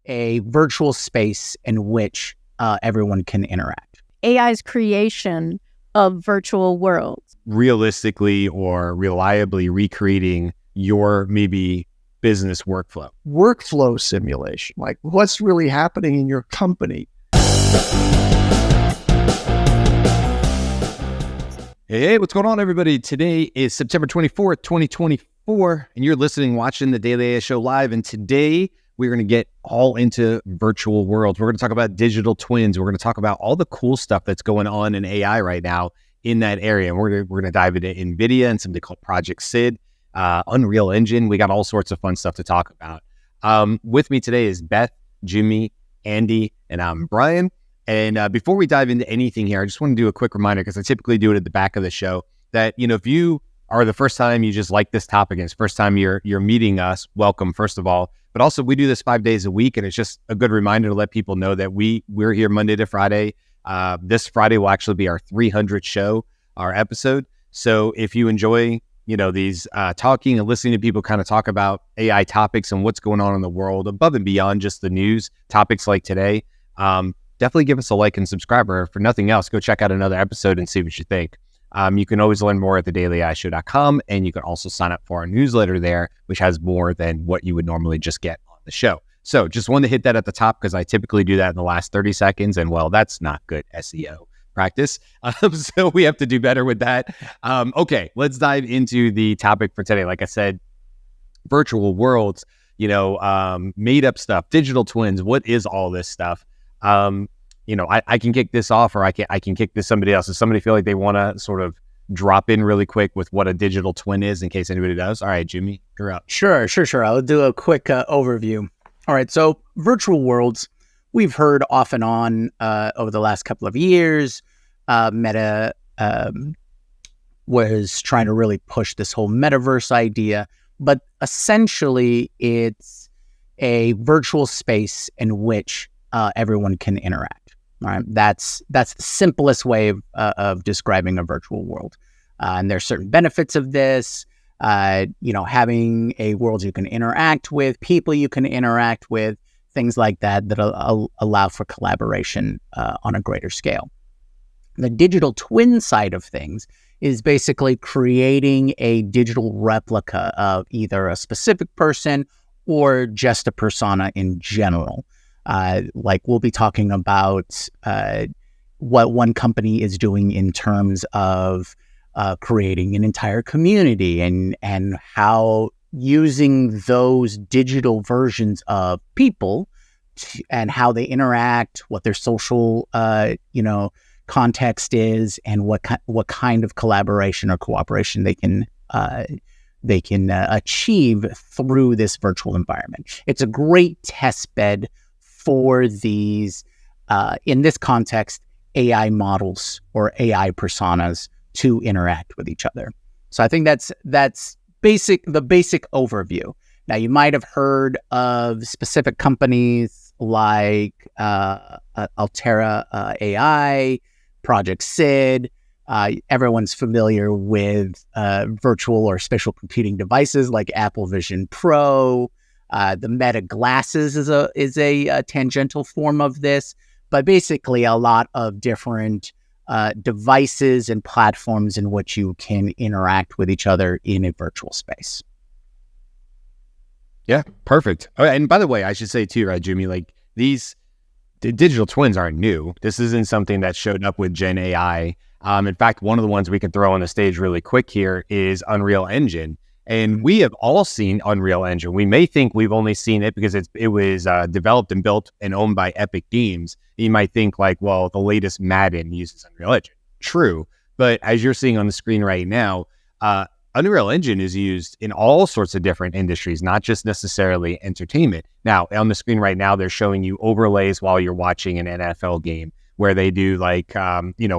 a virtual space in which everyone can interact. AI's creation of virtual worlds. Realistically or reliably recreating your maybe business workflow. Workflow simulation, like what's really happening in your company. Hey, what's going on, everybody? Today is September 24th, 2024, and you're watching the Daily AI Show live. And today we're going to get all into virtual worlds. We're going to talk about digital twins. We're going to talk about all the cool stuff that's going on in AI right now in that area. And we're going to dive into Nvidia and something called Project SID, UnrealEngine. We got all sorts of fun stuff to talk about. With me today is Beth, Jyunmi, Andy, and I'm Brian. And before we dive into anything here, I just want to do a quick reminder, because I typically do it at the back of the show, that, if you are the first time you just like this topic and it's the first time you're meeting us, welcome, first of all. But also, we do this 5 days a week, and it's just a good reminder to let people know that we're here Monday to Friday. This Friday will actually be our 300th show, our episode. So if you enjoy, these talking and listening to people kind of talk about AI topics and what's going on in the world above and beyond just the news topics like today, definitely give us a like and subscribe, or for nothing else, go check out another episode and see what you think. You can always learn more at thedailyishow.com, and you can also sign up for our newsletter there, which has more than what you would normally just get on the show. So just wanted to hit that at the top, because I typically do that in the last 30 seconds, and well, that's not good SEO practice. So we have to do better with that. Okay, let's dive into the topic for today. Like I said, virtual worlds, made up stuff, digital twins. What is all this stuff? I can kick this off, or I can kick this somebody else. Does somebody feel like they want to sort of drop in really quick with what a digital twin is, in case anybody does? All right, Jyunmi, you're up. Sure. I'll do a quick overview. All right, so virtual worlds, we've heard off and on over the last couple of years. Meta was trying to really push this whole metaverse idea, but essentially it's a virtual space in which everyone can interact. All right, that's the simplest way of describing a virtual world. And there's certain benefits of this. Having a world you can interact with, people you can interact with, things like that allow for collaboration on a greater scale. The digital twin side of things is basically creating a digital replica of either a specific person or just a persona in general. Like we'll be talking about what one company is doing in terms of creating an entire community, and how using those digital versions of people and how they interact, what their social context is, and what kind of collaboration or cooperation they can achieve through this virtual environment. It's a great test bed for these, in this context, AI models or AI personas to interact with each other. So I think that's the basic overview. Now, you might have heard of specific companies like Altera AI, Project SID. Everyone's familiar with virtual or spatial computing devices like Apple Vision Pro. The Meta glasses is a tangential form of this, but basically a lot of different devices and platforms in which you can interact with each other in a virtual space. Yeah, perfect. Oh, and by the way, I should say too, right, Jyunmi, like the digital twins aren't new. This isn't something that showed up with Gen AI. In fact, one of the ones we can throw on the stage really quick here is UnrealEngine. And we have all seen UnrealEngine. We may think we've only seen it because it was developed and built and owned by Epic Games. You might think like, well, the latest Madden uses UnrealEngine. True. But as you're seeing on the screen right now, UnrealEngine is used in all sorts of different industries, not just necessarily entertainment. Now, on the screen right now, they're showing you overlays while you're watching an NFL game, where they do like,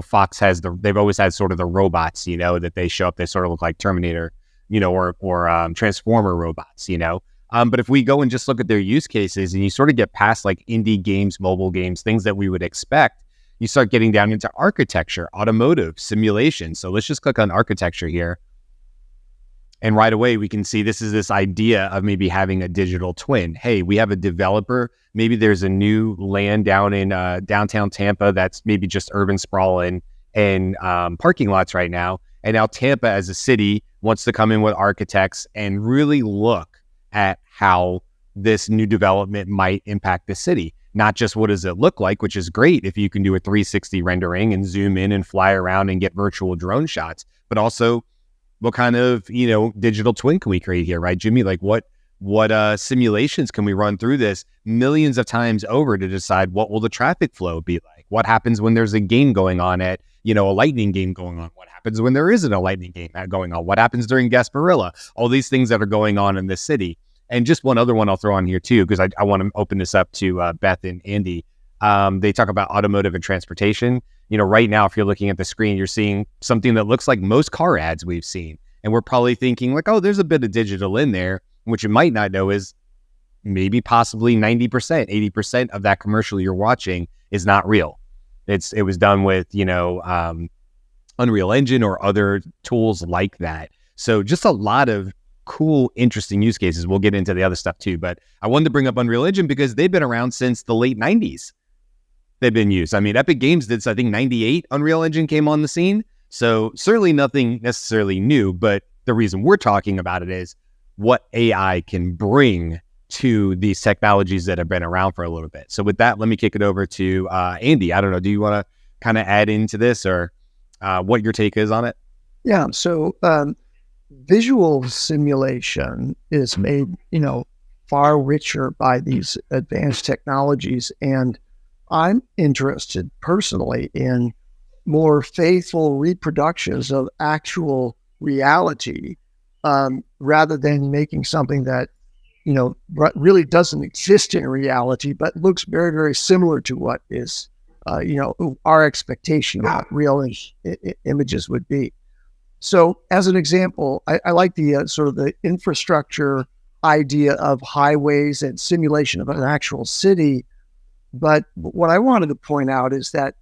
Fox they've always had sort of the robots, that they show up. They sort of look like Terminator, or Transformer robots, But if we go and just look at their use cases, and you sort of get past like indie games, mobile games, things that we would expect, you start getting down into architecture, automotive, simulation. So let's just click on architecture here. And right away, we can see this idea of maybe having a digital twin. Hey, we have a developer. Maybe there's a new land down in downtown Tampa that's maybe just urban sprawl and parking lots right now. And now Tampa as a city wants to come in with architects and really look at how this new development might impact the city. Not just what does it look like, which is great if you can do a 360 rendering and zoom in and fly around and get virtual drone shots, but also what kind of, digital twin can we create here, right, Jyunmi? Like what simulations can we run through this millions of times over to decide what will the traffic flow be like? What happens when there's a game going on at, a lightning game going on? What happens when there isn't a lightning game going on? What happens during Gasparilla? All these things that are going on in this city. And just one other one I'll throw on here too, because I want to open this up to Beth and Andy. They talk about automotive and transportation. Right now, if you're looking at the screen, you're seeing something that looks like most car ads we've seen. And we're probably thinking like, oh, there's a bit of digital in there. What you might not know is maybe possibly 90%, 80% of that commercial you're watching is not real. It was done with, UnrealEngine or other tools like that. So just a lot of cool, interesting use cases. We'll get into the other stuff too. But I wanted to bring up UnrealEngine because they've been around since the late 90s. They've been used. I mean, Epic Games did, I think, 98 UnrealEngine came on the scene. So certainly nothing necessarily new, but the reason we're talking about it is what AI can bring to these technologies that have been around for a little bit. So with that, let me kick it over to Andy. I don't know, do you want to kind of add into this or what your take is on it? Yeah. So visual simulation is made, far richer by these advanced technologies. And I'm interested personally in more faithful reproductions of actual reality rather than making something that, really doesn't exist in reality, but looks very, very similar to what is, our expectation of what real images would be. So as an example, I like the sort of the infrastructure idea of highways and simulation of an actual city. But what I wanted to point out is that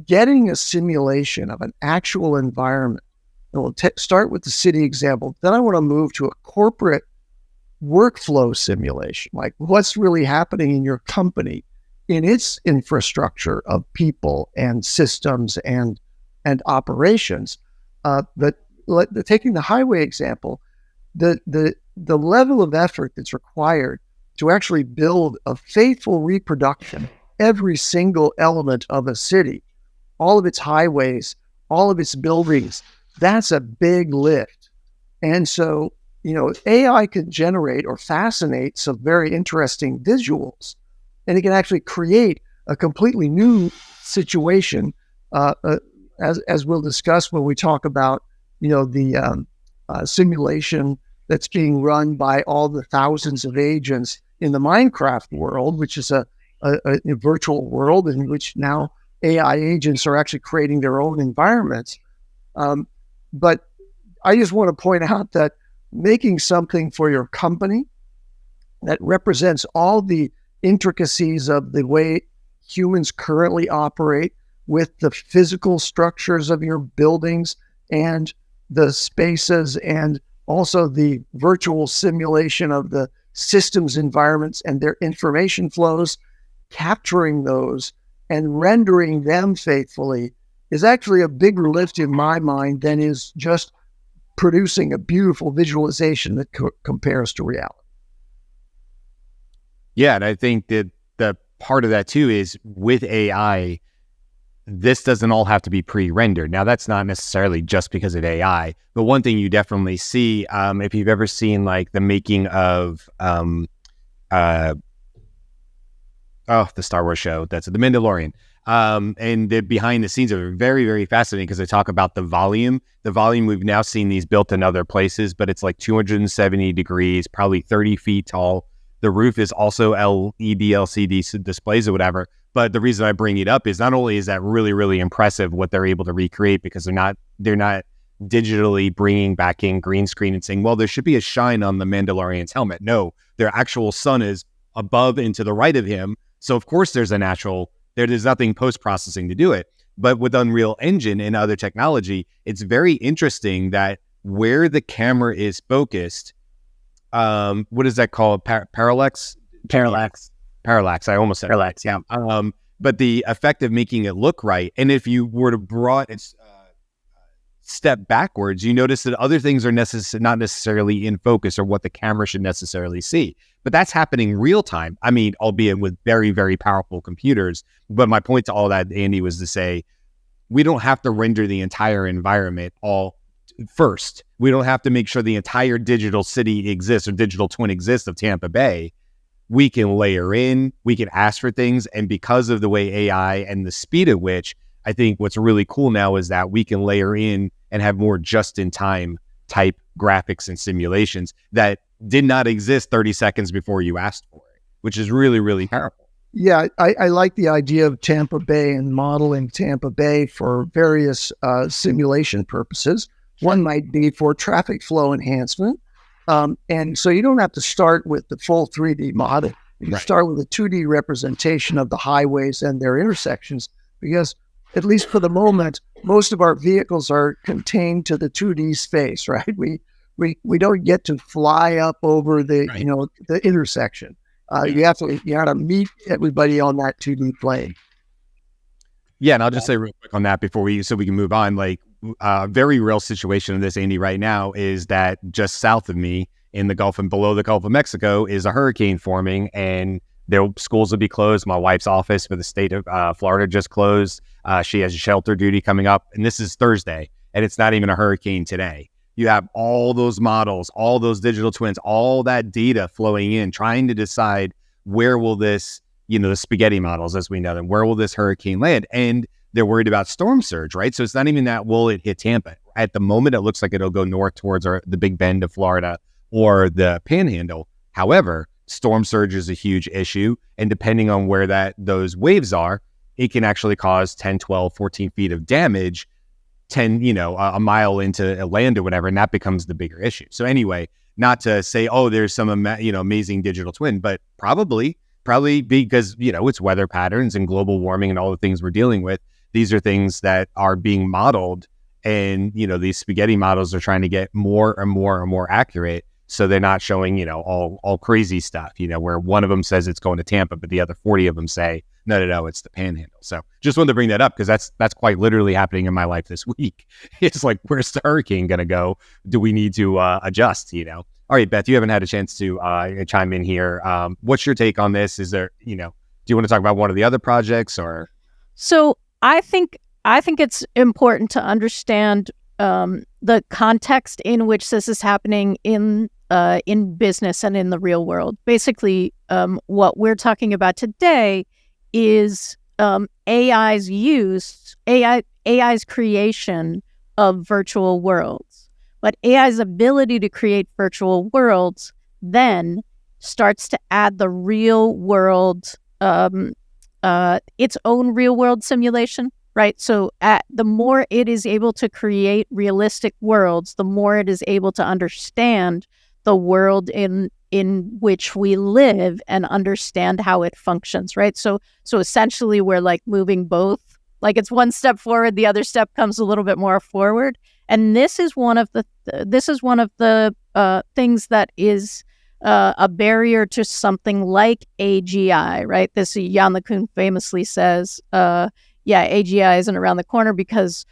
getting a simulation of an actual environment, and we'll start with the city example, then I want to move to a corporate workflow simulation, like what's really happening in your company, in its infrastructure of people and systems and operations. But taking the highway example, the level of effort that's required to actually build a faithful reproduction, every single element of a city, all of its highways, all of its buildings, that's a big lift. And so, AI can generate or fascinate some very interesting visuals, and it can actually create a completely new situation, as we'll discuss when we talk about, the simulation that's being run by all the thousands of agents in the Minecraft world, which is a virtual world in which now AI agents are actually creating their own environments. But I just want to point out that making something for your company that represents all the intricacies of the way humans currently operate with the physical structures of your buildings and the spaces, and also the virtual simulation of the systems environments and their information flows, capturing those and rendering them faithfully is actually a bigger lift in my mind than is just producing a beautiful visualization that compares to reality. Yeah, and I think that the part of that too is with AI, this doesn't all have to be pre-rendered. Now, that's not necessarily just because of AI, but one thing you definitely see, if you've ever seen like the making of the Star Wars show, that's The Mandalorian. And the behind the scenes are very, very fascinating because they talk about the volume. The volume, we've now seen these built in other places, but it's like 270 degrees, probably 30 feet tall. The roof is also LED LCD displays or whatever. But the reason I bring it up is not only is that really, really impressive what they're able to recreate, because they're not digitally bringing back in green screen and saying, well, there should be a shine on the Mandalorian's helmet. No, their actual sun is above and to the right of him. So of course there's there's nothing post-processing to do it. But with Unreal Engine and other technology, it's very interesting that where the camera is focused. What is that called? Parallax? Parallax. Parallax. I almost said Parallax, yeah. but the effect of making it look right. And if you were to brought it step backwards, you notice that other things are not necessarily in focus or what the camera should necessarily see. But that's happening real time. I mean, albeit with very, very powerful computers. But my point to all that, Andy, was to say, we don't have to render the entire environment all first. We don't have to make sure the entire digital city exists or digital twin exists of Tampa Bay. We can layer in, we can ask for things. And because of the way AI and the speed at which, I think what's really cool now is that we can layer in and have more just-in-time type graphics and simulations that did not exist 30 seconds before you asked for it, which is really, really powerful. Yeah, I like the idea of Tampa Bay and modeling Tampa Bay for various simulation purposes. One might be for traffic flow enhancement. And so you don't have to start with the full 3D model. You Right. start with a 2D representation of the highways and their intersections, because at least for the moment, most of our vehicles are contained to the 2D space, right? We don't get to fly up over the, Right. the intersection. You have to meet everybody on that 2D plane. Yeah, and I'll just say real quick on that so we can move on. Like, a very real situation of this, Andy, right now is that just south of me in the Gulf and below the Gulf of Mexico is a hurricane forming, and their schools will be closed. My wife's office for the state of Florida just closed. She has shelter duty coming up, and this is Thursday, and it's not even a hurricane today. You have all those models, all those digital twins, all that data flowing in, trying to decide where will this, the spaghetti models as we know them, where will this hurricane land? And they're worried about storm surge, right? So it's not even that will it hit Tampa. At the moment, it looks like it'll go north towards the Big Bend of Florida or the Panhandle. However, storm surge is a huge issue. And depending on where those waves are, it can actually cause 10, 12, 14 feet of damage, 10, a mile into land or whatever. And that becomes the bigger issue. So anyway, not to say, oh, there's some, amazing digital twin, but probably because, it's weather patterns and global warming and all the things we're dealing with. These are things that are being modeled, and, these spaghetti models are trying to get more and more and more accurate. So they're not showing, all crazy stuff, where one of them says it's going to Tampa, but the other 40 of them say, no, it's the Panhandle. So just wanted to bring that up because that's quite literally happening in my life this week. It's like, where's the hurricane going to go? Do we need to adjust, All right, Beth, you haven't had a chance to chime in here. What's your take on this? Is there, do you want to talk about one of the other projects or? So I think it's important to understand the context in which this is happening in business and in the real world. Basically, what we're talking about today is AI's creation of virtual worlds. But AI's ability to create virtual worlds then starts to add the real world, its own real world simulation, right? So the more it is able to create realistic worlds, the more it is able to understand the world in which we live and understand how it functions, right? So essentially we're like moving both, like it's one step forward, the other step comes a little bit more forward. And this is one of the things that is a barrier to something like AGI, right? This Jan LeCun famously says, AGI isn't around the corner because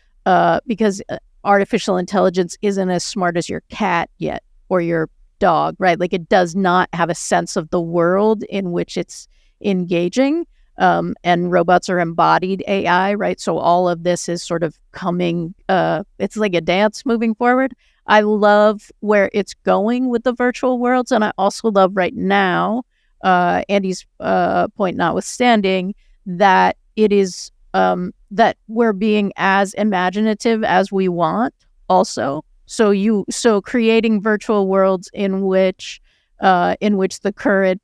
artificial intelligence isn't as smart as your cat yet or your dog, right? Like it does not have a sense of the world in which it's engaging. And robots are embodied AI, right? So all of this is sort of coming, it's like a dance moving forward. I love where it's going with the virtual worlds. And I also love right now, Andy's point notwithstanding, that it is, that we're being as imaginative as we want also. So creating virtual worlds in which the current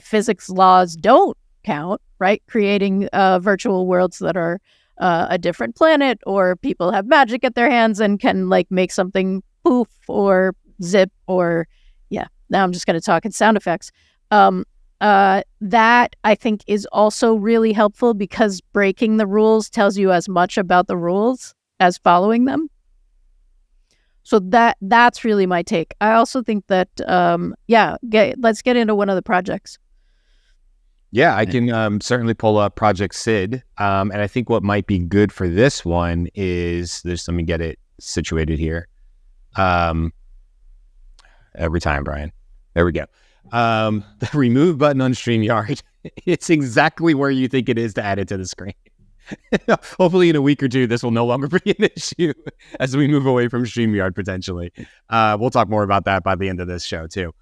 physics laws don't count, right? Creating virtual worlds that are a different planet, or people have magic at their hands and can like make something poof or zip or now I'm just going to talk in sound effects. That I think is also really helpful because breaking the rules tells you as much about the rules as following them. So that's really my take. I also think that let's get into one of the projects. Yeah, I can certainly pull up Project SID. And I think what might be good for this one is let me get it situated here. Every time, Brian. There we go. The remove button on StreamYard. It's exactly where you think it is to add it to the screen. Hopefully in a week or two, this will no longer be an issue as we move away from StreamYard potentially. We'll talk more about that by the end of this show too.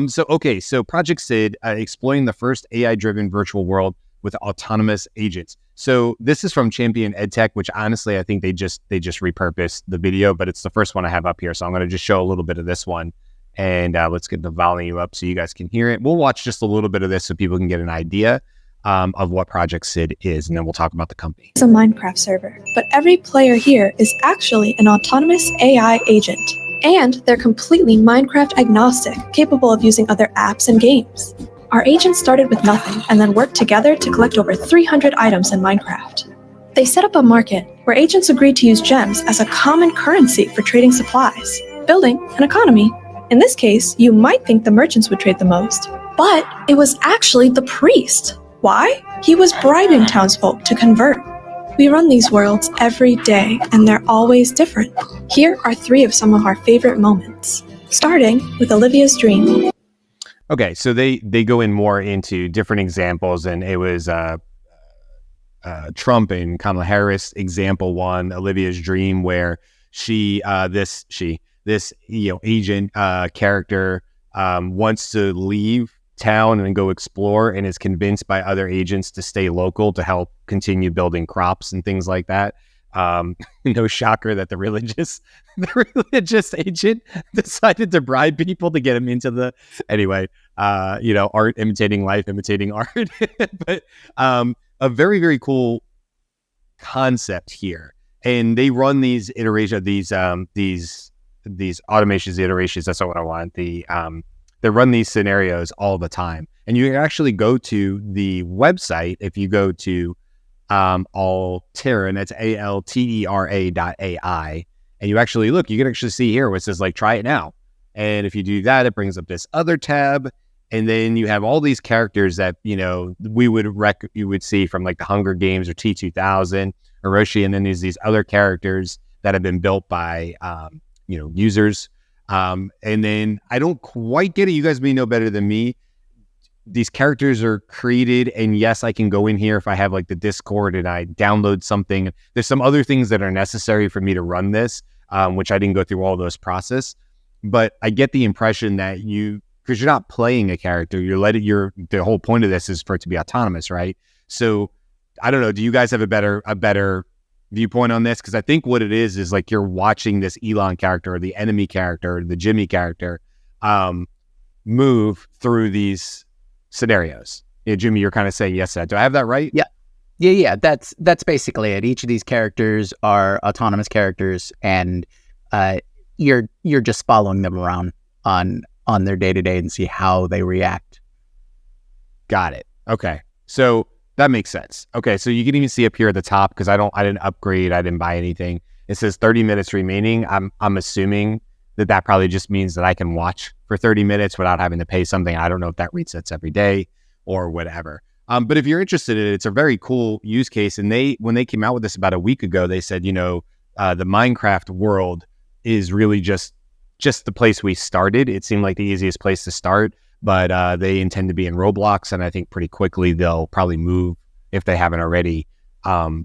So Project SID, exploring the first AI-driven virtual world with autonomous agents. So this is from Champion EdTech, which honestly, I think they just repurposed the video, but it's the first one I have up here. So I'm going to just show a little bit of this one, and let's get the volume up so you guys can hear it. We'll watch just a little bit of this so people can get an idea of what Project SID is, and then we'll talk about the company. It's a Minecraft server, but every player here is actually an autonomous AI agent. And they're completely Minecraft agnostic, capable of using other apps and games. Our agents started with nothing and then worked together to collect over 300 items in Minecraft. They set up a market where agents agreed to use gems as a common currency for trading supplies, building an economy. In this case, you might think the merchants would trade the most, but it was actually the priest. Why? He was bribing townsfolk to convert. We run these worlds every day, and they're always different. Here are 3 of some of our favorite moments, starting with Olivia's dream. Okay, so they go in more into different examples, and it was Trump and Kamala Harris example 1, Olivia's dream, where this agent character wants to leave town and go explore, and is convinced by other agents to stay local to help continue building crops and things like that. No shocker that the religious agent decided to bribe people to get him into the art imitating life, imitating art. But a very, very cool concept here. And they run these iterations, these automations, the iterations. That's not what I want. They run these scenarios all the time. And you can actually go to the website if you go to Altera, and that's ALTERA.ai. And you actually look, you can actually see here where it says like, try it now. And if you do that, it brings up this other tab. And then you have all these characters that, you would see from like the Hunger Games or T2000, Orochi. And then there's these other characters that have been built by, users. And then I don't quite get it. You guys may know better than me. These characters are created, and yes, I can go in here if I have like the Discord and I download something. There's some other things that are necessary for me to run this, which I didn't go through all those process. But I get the impression that because you're not playing a character, the whole point of this is for it to be autonomous, right? So I don't know. Do you guys have a better viewpoint on this? Because I think what it is like you're watching this Elon character or the enemy character or the Jimmy character move through these scenarios. Yeah, Jimmy, you're kind of saying yes to that. Do I have that right? Yeah. That's basically it. Each of these characters are autonomous characters, and you're just following them around on their day-to-day and see how they react. Got it. Okay. So that makes sense. Okay. So you can even see up here at the top, because I didn't upgrade, I didn't buy anything. It says 30 minutes remaining. I'm assuming that probably just means that I can watch for 30 minutes without having to pay something. I don't know if that resets every day or whatever. But if you're interested in it, it's a very cool use case. And when they came out with this about a week ago, they said, the Minecraft world is really just the place we started. It seemed like the easiest place to start, but they intend to be in Roblox. And I think pretty quickly they'll probably move, if they haven't already,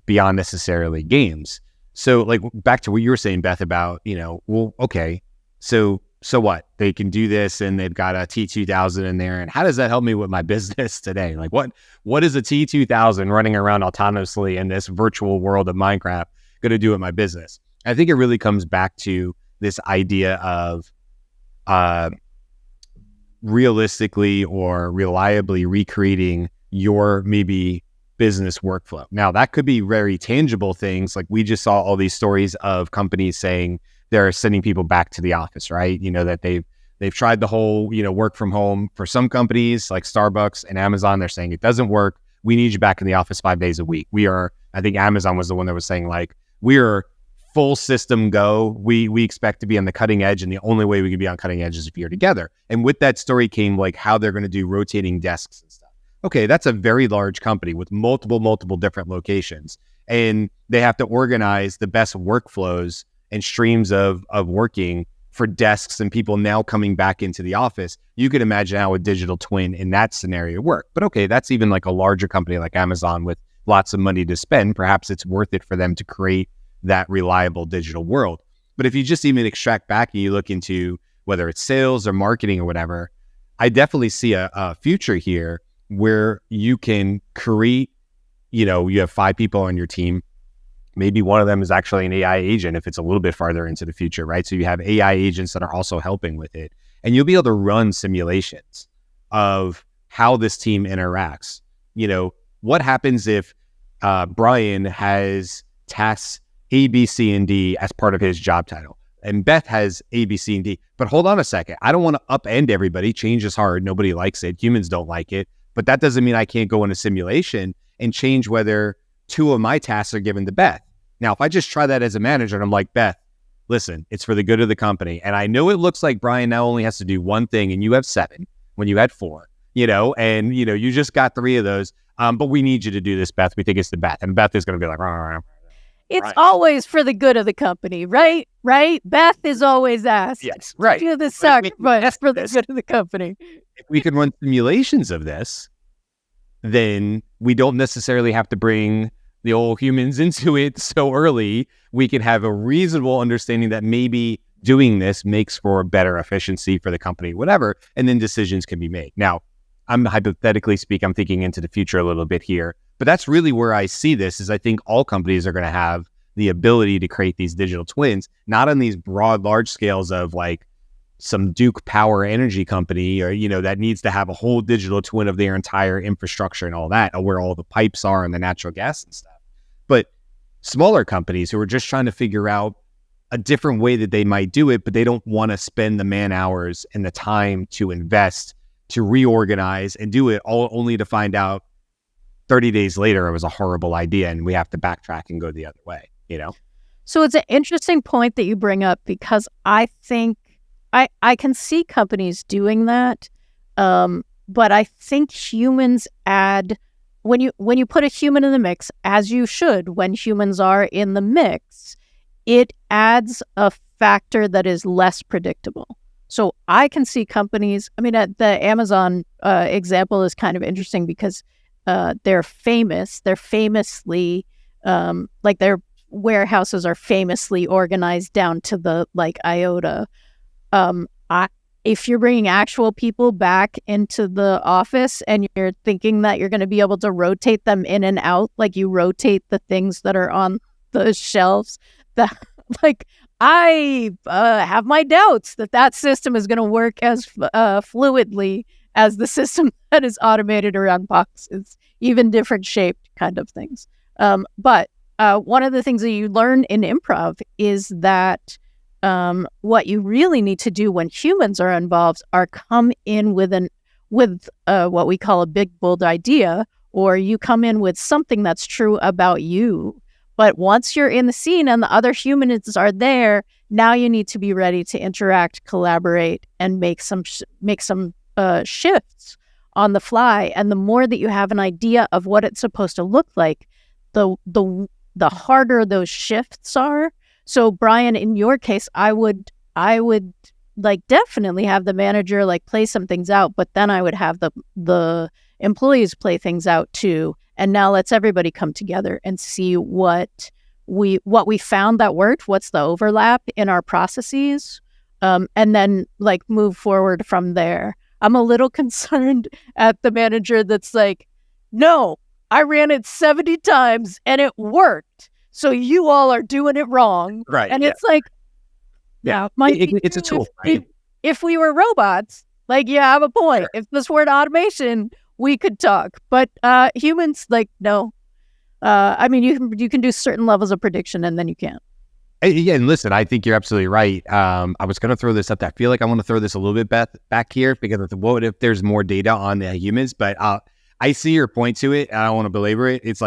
beyond necessarily games. So like back to what you were saying, Beth, about, okay, so what? They can do this, and they've got a T2000 in there. And how does that help me with my business today? Like what is a T2000 running around autonomously in this virtual world of Minecraft going to do with my business? I think it really comes back to this idea of realistically or reliably recreating your maybe business workflow. Now, that could be very tangible things. Like we just saw all these stories of companies saying they're sending people back to the office, right? That they've tried the whole, work from home. For some companies like Starbucks and Amazon, they're saying it doesn't work. We need you back in the office 5 days a week. I think Amazon was the one that was saying like, we are full system go. We expect to be on the cutting edge, and the only way we can be on cutting edge is if you're together. And with that story came like how they're going to do rotating desks and stuff. Okay, that's a very large company with multiple different locations, and they have to organize the best workflows and streams of working for desks and people now coming back into the office. You could imagine how a digital twin in that scenario work. But okay, that's even like a larger company like Amazon with lots of money to spend. Perhaps it's worth it for them to create that reliable digital world. But if you just even extract back and you look into whether it's sales or marketing or whatever, I definitely see a future here where you can create, you have 5 people on your team. Maybe one of them is actually an AI agent if it's a little bit farther into the future, right? So you have AI agents that are also helping with it. And you'll be able to run simulations of how this team interacts. What happens if Brian has tasks A, B, C, and D as part of his job title, and Beth has A, B, C, and D. But hold on a second. I don't want to upend everybody. Change is hard. Nobody likes it. Humans don't like it. But that doesn't mean I can't go in a simulation and change whether 2 of my tasks are given to Beth. Now, if I just try that as a manager and I'm like, Beth, listen, it's for the good of the company. And I know it looks like Brian now only has to do 1 thing and you have 7 when you had 4, and you just got 3 of those. But we need you to do this, Beth. We think it's the Beth. And Beth is going to be like, it's right. always for the good of the company, right? Right? Beth is always asked. Yes, right. Do the sacrifice for the good of the company. If we can run simulations of this, then we don't necessarily have to bring the old humans into it so early. We can have a reasonable understanding that maybe doing this makes for better efficiency for the company, whatever, and then decisions can be made. Now, I'm hypothetically speaking, I'm thinking into the future a little bit here, but that's really where I see this is I think all companies are going to have the ability to create these digital twins, not on these broad, large scales of like some Duke Power Energy company or, that needs to have a whole digital twin of their entire infrastructure and all that, or where all the pipes are and the natural gas and stuff. But smaller companies who are just trying to figure out a different way that they might do it, but they don't want to spend the man hours and the time to invest, to reorganize and do it all only to find out 30 days later it was a horrible idea and we have to backtrack and go the other way, So it's an interesting point that you bring up because I think I can see companies doing that, but I think humans add, when you put a human in the mix, as you should when humans are in the mix, it adds a factor that is less predictable. So I can see companies, the Amazon example is kind of interesting because they're famous. They're famously, their warehouses are famously organized down to the iota. If you're bringing actual people back into the office and you're thinking that you're going to be able to rotate them in and out, like you rotate the things that are on the shelves, that I have my doubts that system is going to work as fluidly as the system that is automated around boxes, even different shaped kind of things. But one of the things that you learn in improv is that what you really need to do when humans are involved are come in with what we call a big, bold idea, or you come in with something that's true about you. But once you're in the scene and the other humans are there, now you need to be ready to interact, collaborate, and make some shifts on the fly. And the more that you have an idea of what it's supposed to look like, the harder those shifts are. So Brian, in your case, I would definitely have the manager play some things out, but then I would have the employees play things out too. And now let's everybody come together and see what we found that worked, what's the overlap in our processes, and then move forward from there. I'm a little concerned at the manager that's like, no, I ran it 70 times and it worked. So you all are doing it wrong. Right. And it's it's a tool. Right? If we were robots, I have a point. Sure. If this were an automation, we could talk. But humans, no. You can do certain levels of prediction and then you can't. Yeah, and listen, I think you're absolutely right. I was going to throw this up. I feel like I want to throw this a little bit back here because what if there's more data on the humans? But I see your point to it. And I don't want to belabor it. It's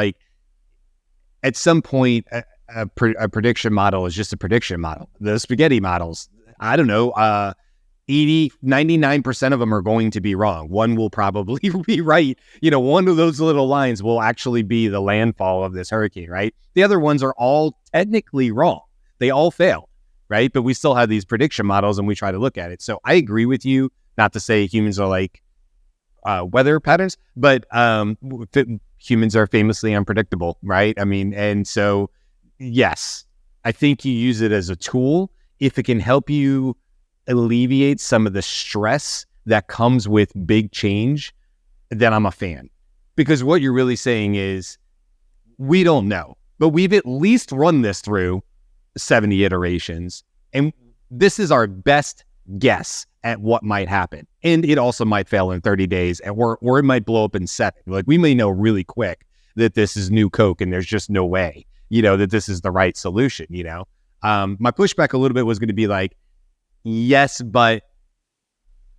at some point, a prediction model is just a prediction model. The spaghetti models, I don't know, 99% of them are going to be wrong. One will probably be right. One of those little lines will actually be the landfall of this hurricane, right? The other ones are all technically wrong. They all failed, right? But we still have these prediction models and we try to look at it. So I agree with you, not to say humans are like weather patterns, but humans are famously unpredictable, right? I mean, and so, yes, I think you use it as a tool if it can help you alleviate some of the stress that comes with big change, then I'm a fan. Because what you're really saying is, we don't know, but we've at least run this through 70 iterations, and this is our best guess at what might happen. And it also might fail in 30 days, or it might blow up in 7. Like, we may know really quick that this is new Coke and there's just no way, that this is the right solution, My pushback a little bit was going to be like, yes, but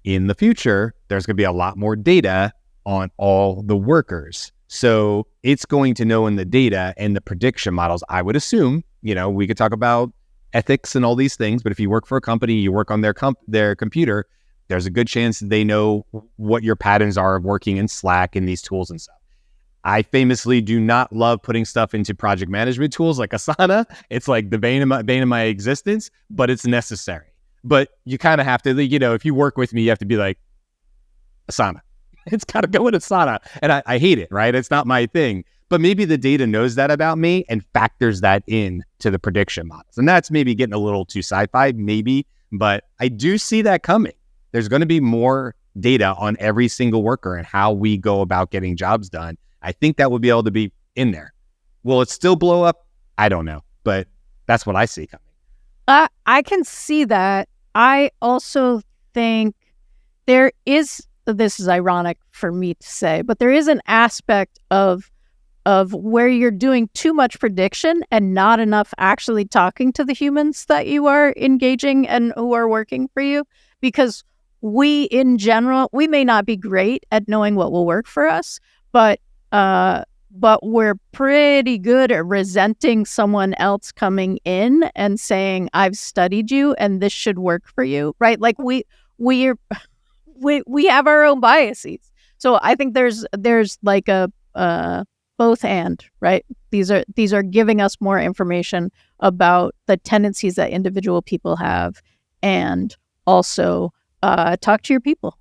in the future, there's going to be a lot more data on all the workers. So it's going to know in the data and the prediction models, I would assume, we could talk about ethics and all these things, but if you work for a company, you work on their computer, there's a good chance that they know what your patterns are of working in Slack and these tools and stuff. I famously do not love putting stuff into project management tools like Asana. It's like the bane of my existence, but it's necessary. But you kind of have to, if you work with me, you have to be like, Asana. It's got to go with Asana. And I hate it, right? It's not my thing. But maybe the data knows that about me and factors that in to the prediction models. And that's maybe getting a little too sci-fi, maybe. But I do see that coming. There's going to be more data on every single worker and how we go about getting jobs done. I think that would be able to be in there. Will it still blow up? I don't know. But that's what I see coming. I can see that. I also think this is ironic for me to say, but there is an aspect of where you're doing too much prediction and not enough actually talking to the humans that you are engaging and who are working for you. Because we, in general, we may not be great at knowing what will work for us, but we're pretty good at resenting someone else coming in and saying, I've studied you and this should work for you, right? Like we have our own biases. So I think there's like a both and, right? These are giving us more information about the tendencies that individual people have, and also talk to your people,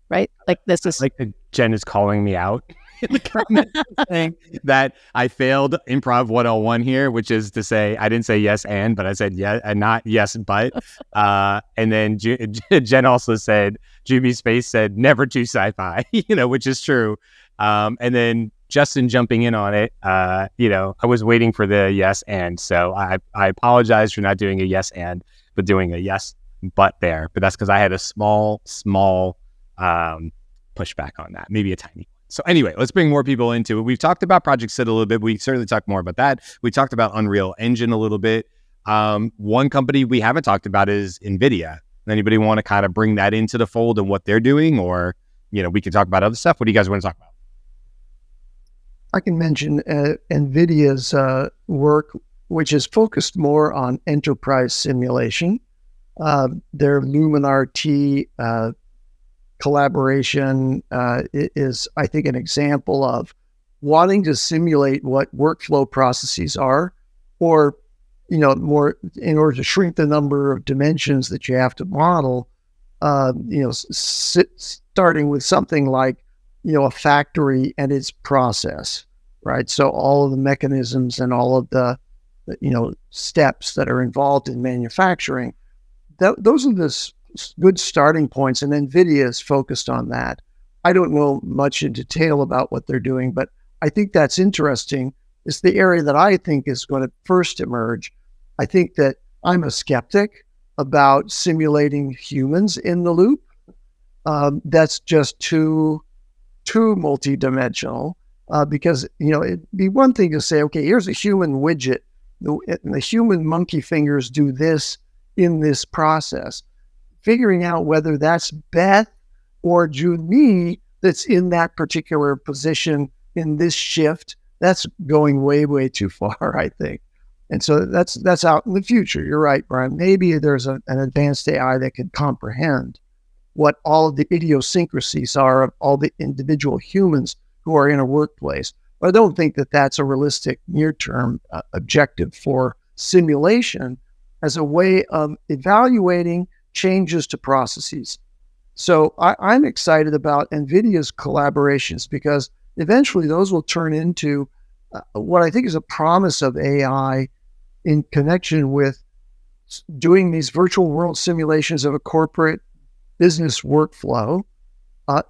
right? Like this is like Jen is calling me out in the comments saying that I failed improv 101 here, which is to say I didn't say yes and, but I said yeah and not yes but. And then Jen also said, Jyunmi Space said never too sci-fi, which is true. And then Justin jumping in on it, I was waiting for the yes and. So I apologize for not doing a yes and, but doing a yes but there. But that's because I had a small pushback on that, maybe a tiny one. So anyway, let's bring more people into it. We've talked about Project SID a little bit. We certainly talked more about that. We talked about UnrealEngine a little bit. One company we haven't talked about is Nvidia. Anybody want to kind of bring that into the fold and what they're doing? Or, we can talk about other stuff. What do you guys want to talk about? I can mention NVIDIA's work, which is focused more on enterprise simulation. Their Luminar-T collaboration is, I think, an example of wanting to simulate what workflow processes are, or, more in order to shrink the number of dimensions that you have to model, starting with something like, a factory and its process, right? So all of the mechanisms and all of the, steps that are involved in manufacturing, those are the good starting points. And NVIDIA is focused on that. I don't know much in detail about what they're doing, but I think that's interesting. It's the area that I think is going to first emerge. I think that I'm a skeptic about simulating humans in the loop. That's just too multidimensional, because, it'd be one thing to say, okay, here's a human widget. The human monkey fingers do this in this process. Figuring out whether that's Beth or Jyunmi that's in that particular position in this shift, that's going way, way too far, I think. And so that's out in the future. You're right, Brian. Maybe there's an advanced AI that can comprehend what all of the idiosyncrasies are of all the individual humans who are in a workplace. But I don't think that that's a realistic near-term objective for simulation as a way of evaluating changes to processes. So I'm excited about NVIDIA's collaborations because eventually those will turn into what I think is a promise of AI in connection with doing these virtual world simulations of a corporate business workflow,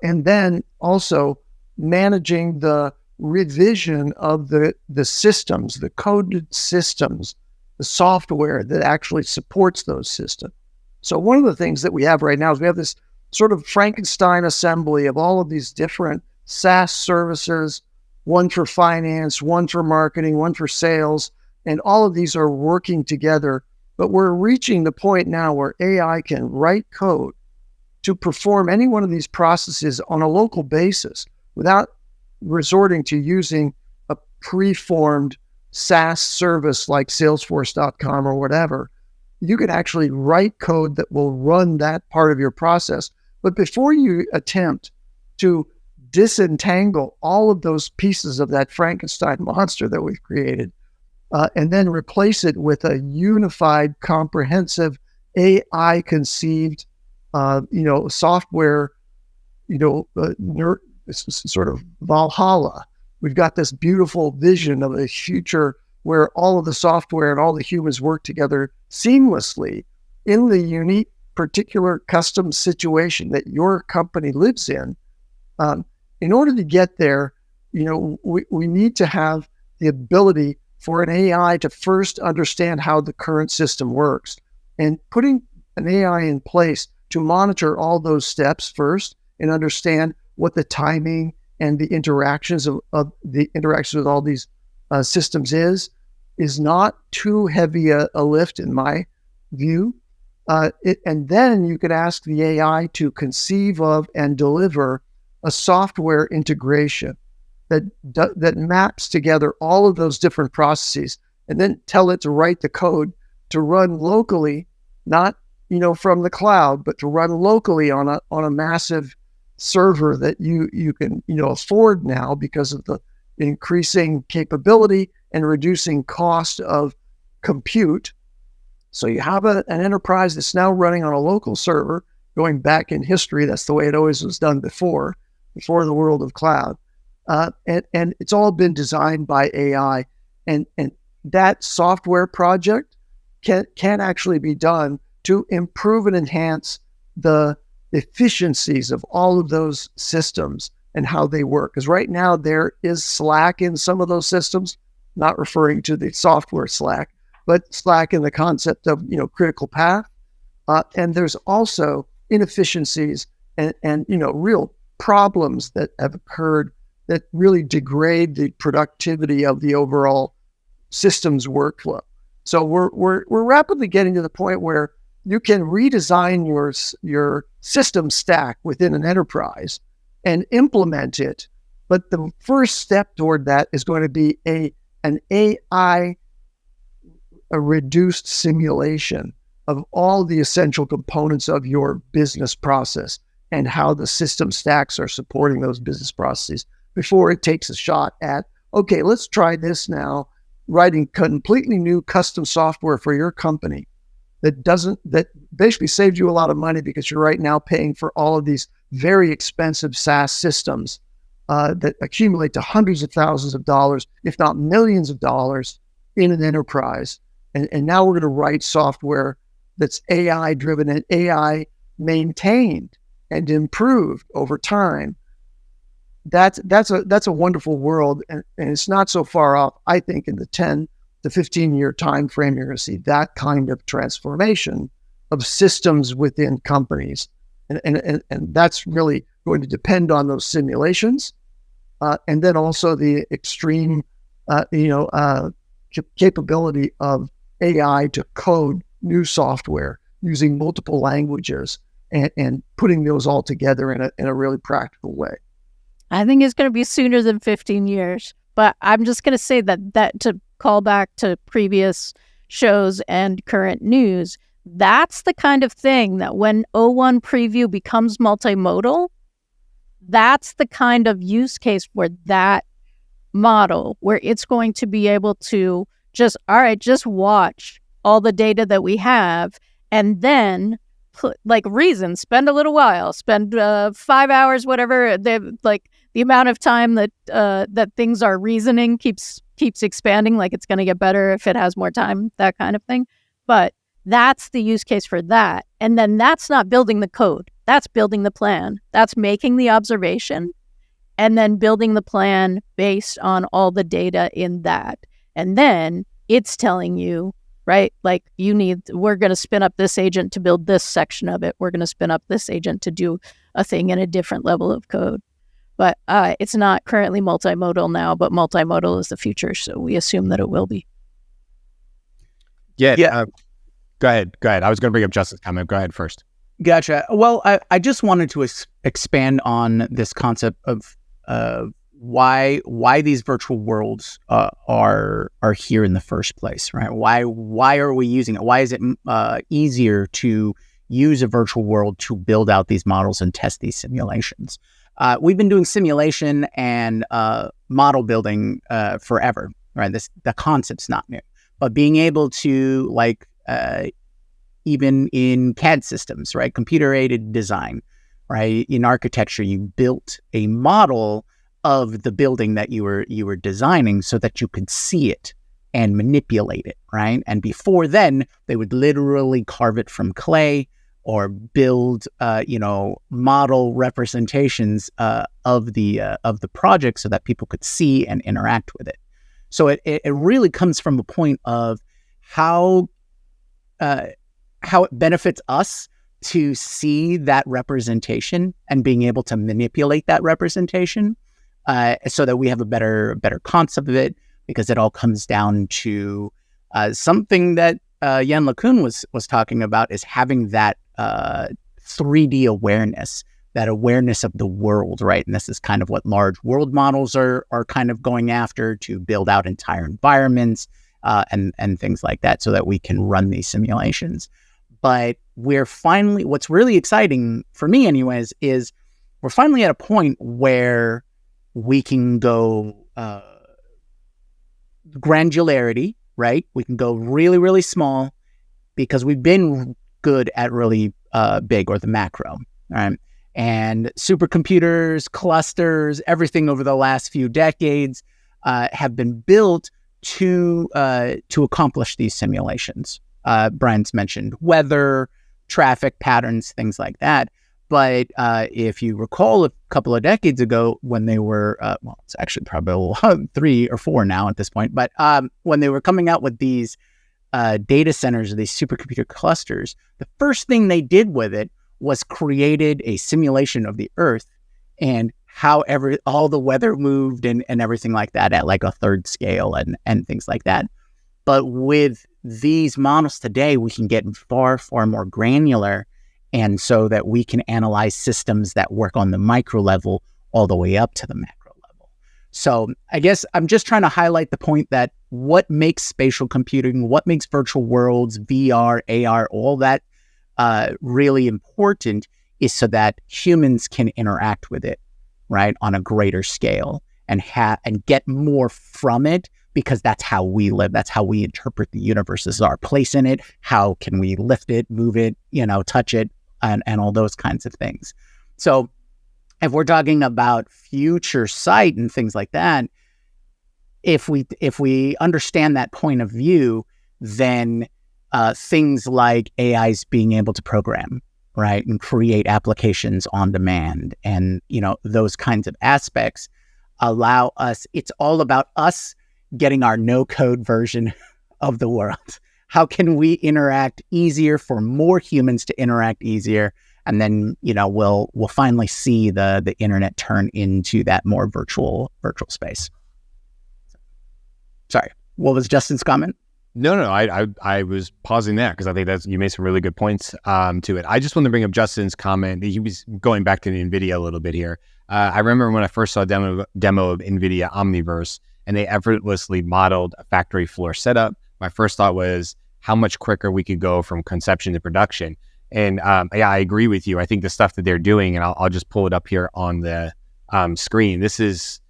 and then also managing the revision of the systems, the coded systems, the software that actually supports those systems. So one of the things that we have right now is we have this sort of Frankenstein assembly of all of these different SaaS services, one for finance, one for marketing, one for sales, and all of these are working together. But we're reaching the point now where AI can write code to perform any one of these processes on a local basis without resorting to using a preformed SaaS service like Salesforce.com or whatever. You can actually write code that will run that part of your process. But before you attempt to disentangle all of those pieces of that Frankenstein monster that we've created, and then replace it with a unified, comprehensive, AI-conceived, software, sort of Valhalla. We've got this beautiful vision of a future where all of the software and all the humans work together seamlessly in the unique, particular custom situation that your company lives in. In order to get there, we need to have the ability for an AI to first understand how the current system works, and putting an AI in place to monitor all those steps first and understand what the timing and the interactions of the interactions with all these systems is not too heavy a lift in my view. And then you could ask the AI to conceive of and deliver a software integration that maps together all of those different processes, and then tell it to write the code to run locally, not from the cloud, but to run locally on a massive server that you can afford now because of the increasing capability and reducing cost of compute. So you have an enterprise that's now running on a local server. Going back in history, that's the way it always was done before the world of cloud. And it's all been designed by AI, and that software project can actually be done to improve and enhance the efficiencies of all of those systems and how they work. Because right now there is slack in some of those systems, not referring to the software slack, but slack in the concept of critical path. And there's also inefficiencies and real problems that have occurred that really degrade the productivity of the overall systems workflow. So we're rapidly getting to the point where you can redesign your system stack within an enterprise and implement it. But the first step toward that is going to be an AI reduced simulation of all the essential components of your business process and how the system stacks are supporting those business processes before it takes a shot at, okay, let's try this now, writing completely new custom software for your company that basically saves you a lot of money because you're right now paying for all of these very expensive SaaS systems that accumulate to hundreds of thousands of dollars, if not millions of dollars in an enterprise. And now we're going to write software that's AI driven and AI maintained and improved over time. That's a wonderful world, and it's not so far off. I think in the 10 to 15 year time frame, you're going to see that kind of transformation of systems within companies, and that's really going to depend on those simulations, and then also the extreme, capability of AI to code new software using multiple languages and putting those all together in a really practical way. I think it's going to be sooner than 15 years, but I'm just going to say that to callback to previous shows and current news, that's the kind of thing that when O1 preview becomes multimodal, that's the kind of use case for that model where it's going to be able to just watch all the data that we have and then spend a little while, spend 5 hours, whatever. The amount of time that that things are reasoning keeps expanding. Like it's going to get better if it has more time, that kind of thing. But that's the use case for that. And then that's not building the code. That's building the plan. That's making the observation and then building the plan based on all the data in that. And then it's telling you, right? Like we're going to spin up this agent to build this section of it. We're going to spin up this agent to do a thing in a different level of code. But it's not currently multimodal now, but multimodal is the future. So we assume that it will be. Yeah. Go ahead. I was going to bring up Justin's comment. Go ahead first. Gotcha. Well, I just wanted to expand on this concept of why these virtual worlds are here in the first place, right? Why are we using it? Why is it easier to use a virtual world to build out these models and test these simulations? We've been doing simulation and model building forever, right? The concept's not new, but being able to even in CAD systems, right? Computer-aided design, right? In architecture, you built a model of the building that you were designing so that you could see it and manipulate it, right? And before then, they would literally carve it from clay or build, model representations of the project so that people could see and interact with it. So it really comes from a point of how it benefits us to see that representation and being able to manipulate that representation so that we have a better concept of it, because it all comes down to something that Yann LeCun was talking about, is having that 3D awareness, that awareness of the world, right? And this is kind of what large world models are kind of going after, to build out entire environments and things like that so that we can run these simulations. But what's really exciting for me anyways, is we're finally at a point where we can go granularity, right? We can go really, really small because we've been good at really big, or the macro, right? And supercomputers, clusters, everything over the last few decades have been built to accomplish these simulations. Brian's mentioned weather, traffic patterns, things like that. But if you recall a couple of decades ago, when they were, it's actually probably 3 or 4 now at this point, but when they were coming out with these data centers, or these supercomputer clusters, the first thing they did with it was created a simulation of the Earth and how all the weather moved and everything like that at like a third scale and things like that. But with these models today, we can get far, far more granular, and so that we can analyze systems that work on the micro level all the way up to the macro level. So I guess I'm just trying to highlight the point that what makes spatial computing, what makes virtual worlds, VR, AR, all that really important is so that humans can interact with it, right, on a greater scale and get more from it, because that's how we live. That's how we interpret the universe. This is our place in it. How can we lift it, move it, touch it, and all those kinds of things. So if we're talking about future sight and things like that, if we understand that point of view, then things like AIs being able to program, right, and create applications on demand, and those kinds of aspects allow us. It's all about us getting our no-code version of the world. How can we interact easier for more humans to interact easier? And then, we'll finally see the internet turn into that more virtual space. Sorry, what was Justin's comment? No, I was pausing there because I think you made some really good points to it. I just want to bring up Justin's comment. He was going back to the NVIDIA a little bit here. I remember when I first saw a demo of NVIDIA Omniverse, and they effortlessly modeled a factory floor setup. My first thought was how much quicker we could go from conception to production. And yeah, I agree with you. I think the stuff that they're doing, and I'll just pull it up here on the screen. This is,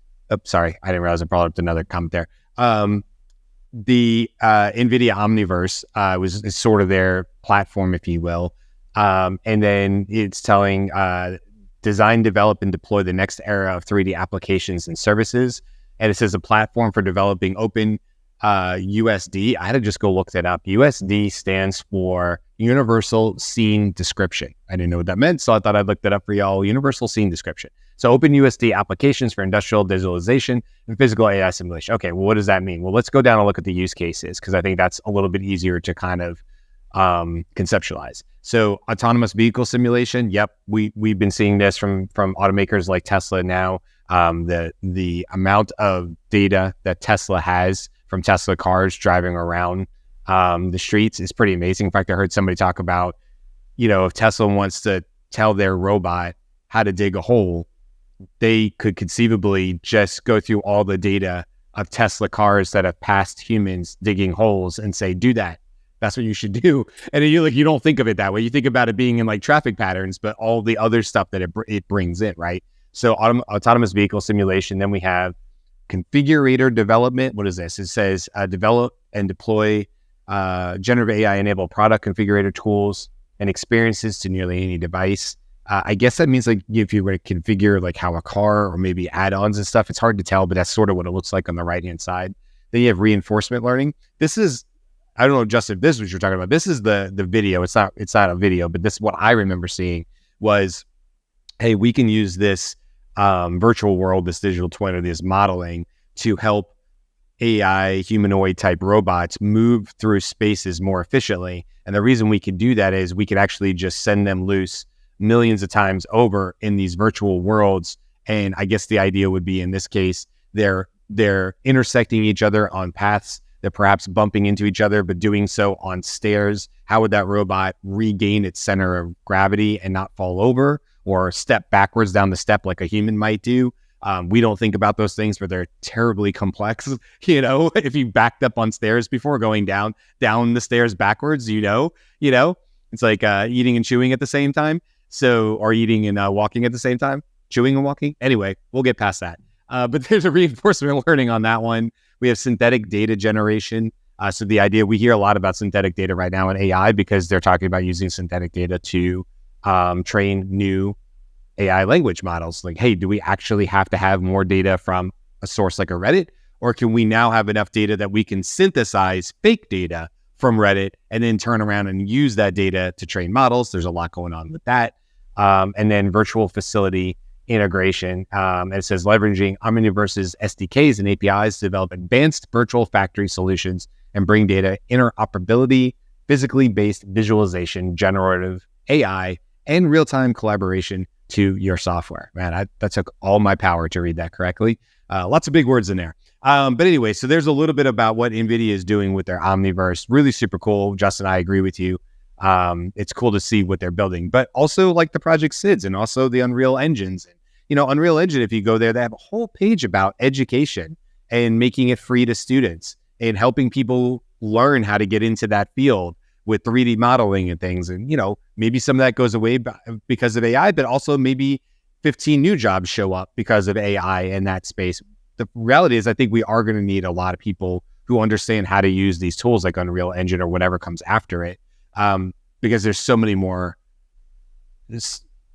sorry, I didn't realize I brought up another comment there. The NVIDIA Omniverse is sort of their platform, if you will. And then it's telling design, develop, and deploy the next era of 3D applications and services. And it says a platform for developing open USD. I had to just go look that up. USD stands for Universal Scene Description. I didn't know what that meant, so I thought I'd look that up for y'all. Universal Scene Description. So open USD applications for industrial visualization and physical AI simulation. Okay, well, what does that mean? Well, let's go down and look at the use cases, because I think that's a little bit easier to kind of conceptualize. So autonomous vehicle simulation. Yep, we've been seeing this from automakers like Tesla now. The amount of data that Tesla has from Tesla cars driving around the streets is pretty amazing. In fact, I heard somebody talk about, if Tesla wants to tell their robot how to dig a hole, they could conceivably just go through all the data of Tesla cars that have passed humans digging holes and say, do that. That's what you should do. And then you don't think of it that way. You think about it being in like traffic patterns, but all the other stuff that it brings in, right? So autonomous vehicle simulation. Then we have configurator development. What is this? It says develop and deploy generative AI-enabled product configurator tools and experiences to nearly any device. I guess that means like if you were to configure like how a car or maybe add-ons and stuff, it's hard to tell, but that's sort of what it looks like on the right-hand side. Then you have reinforcement learning. This is, I don't know, Justin, if this is what you're talking about. This is the video. It's not a video, but this, what I remember seeing was, hey, we can use this virtual world, this digital twin, or this modeling to help AI humanoid type robots move through spaces more efficiently. And the reason we could do that is we could actually just send them loose millions of times over in these virtual worlds. And I guess the idea would be, in this case, they're intersecting each other on paths. They're perhaps bumping into each other, but doing so on stairs. How would that robot regain its center of gravity and not fall over or step backwards down the step like a human might do? We don't think about those things, but they're terribly complex. If you backed up on stairs before, going down the stairs backwards, it's like eating and chewing at the same time. So, or eating and walking at the same time, chewing and walking. Anyway, we'll get past that. But there's a reinforcement learning on that one. We have synthetic data generation. So the idea, we hear a lot about synthetic data right now in AI because they're talking about using synthetic data to train new AI language models. Like, hey, do we actually have to have more data from a source like a Reddit? Or can we now have enough data that we can synthesize fake data from Reddit and then turn around and use that data to train models? There's a lot going on with that. And then virtual facility integration. And it says leveraging Omniverse's SDKs and APIs to develop advanced virtual factory solutions and bring data interoperability, physically based visualization, generative AI, and real-time collaboration to your software. Man, that took all my power to read that correctly. Lots of big words in there. But anyway, so there's a little bit about what NVIDIA is doing with their Omniverse. Really super cool. Justin, I agree with you. It's cool to see what they're building, but also like the Project SIDs and also the Unreal Engines. Unreal Engine, if you go there, they have a whole page about education and making it free to students and helping people learn how to get into that field with 3D modeling and things. And, maybe some of that goes away because of AI, but also maybe 15 new jobs show up because of AI in that space. The reality is I think we are going to need a lot of people who understand how to use these tools like Unreal Engine or whatever comes after it. Because there's so many more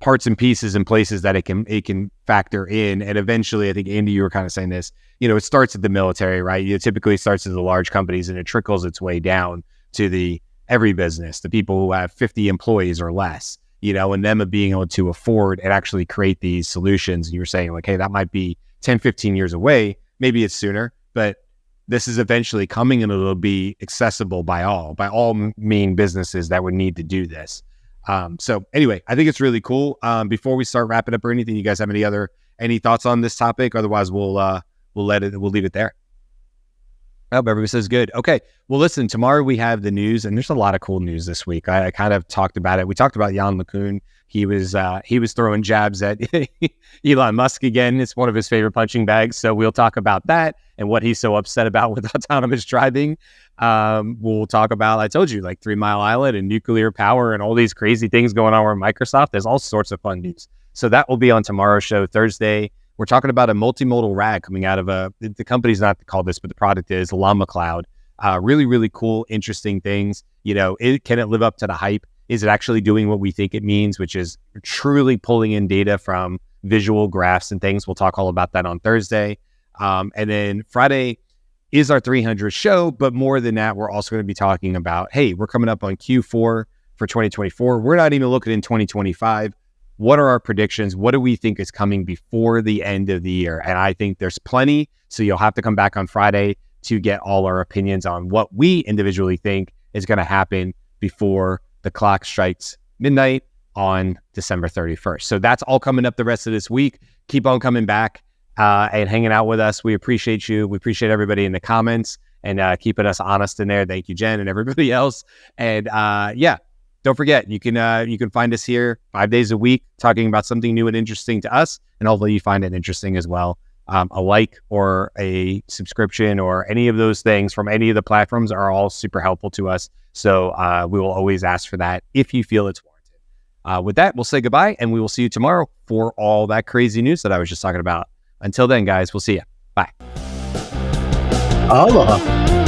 parts and pieces and places that it can factor in. And eventually, I think, Andy, you were kind of saying this, it starts at the military, right? It typically starts at the large companies and it trickles its way down to every business, the people who have 50 employees or less, and them being able to afford and actually create these solutions. And you were saying like, hey, that might be 10, 15 years away. Maybe it's sooner, but this is eventually coming and it'll be accessible by all main businesses that would need to do this. So anyway, I think it's really cool. Before we start wrapping up or anything, you guys have any thoughts on this topic? Otherwise, we'll leave it there. Oh, everybody says good. Okay. Well, listen, tomorrow we have the news, and there's a lot of cool news this week. I kind of talked about it. We talked about Yann LeCun He was throwing jabs at Elon Musk again. It's one of his favorite punching bags. So we'll talk about that and what he's so upset about with autonomous driving. We'll talk about, I told you, like 3 Mile Island and nuclear power and all these crazy things going on with Microsoft. There's all sorts of fun news. So that will be on tomorrow's show, Thursday. We're talking about a multimodal RAG coming out of the company's not called this, but the product is Llama Cloud. Really, really cool, interesting things. Can it live up to the hype? Is it actually doing what we think it means, which is truly pulling in data from visual graphs and things? We'll talk all about that on Thursday. And then Friday is our 300th show. But more than that, we're also going to be talking about, hey, we're coming up on Q4 for 2024. We're not even looking in 2025. What are our predictions? What do we think is coming before the end of the year? And I think there's plenty. So you'll have to come back on Friday to get all our opinions on what we individually think is going to happen before the clock strikes midnight on December 31st. So that's all coming up the rest of this week. Keep on coming back and hanging out with us. We appreciate you. We appreciate everybody in the comments and keeping us honest in there. Thank you, Jen, and everybody else. And don't forget, you can find us here 5 days a week talking about something new and interesting to us. And hopefully you find it interesting as well. A like or a subscription or any of those things from any of the platforms are all super helpful to us. So we will always ask for that if you feel it's warranted. With that, we'll say goodbye and we will see you tomorrow for all that crazy news that I was just talking about. Until then, guys, we'll see you. Bye. Aloha.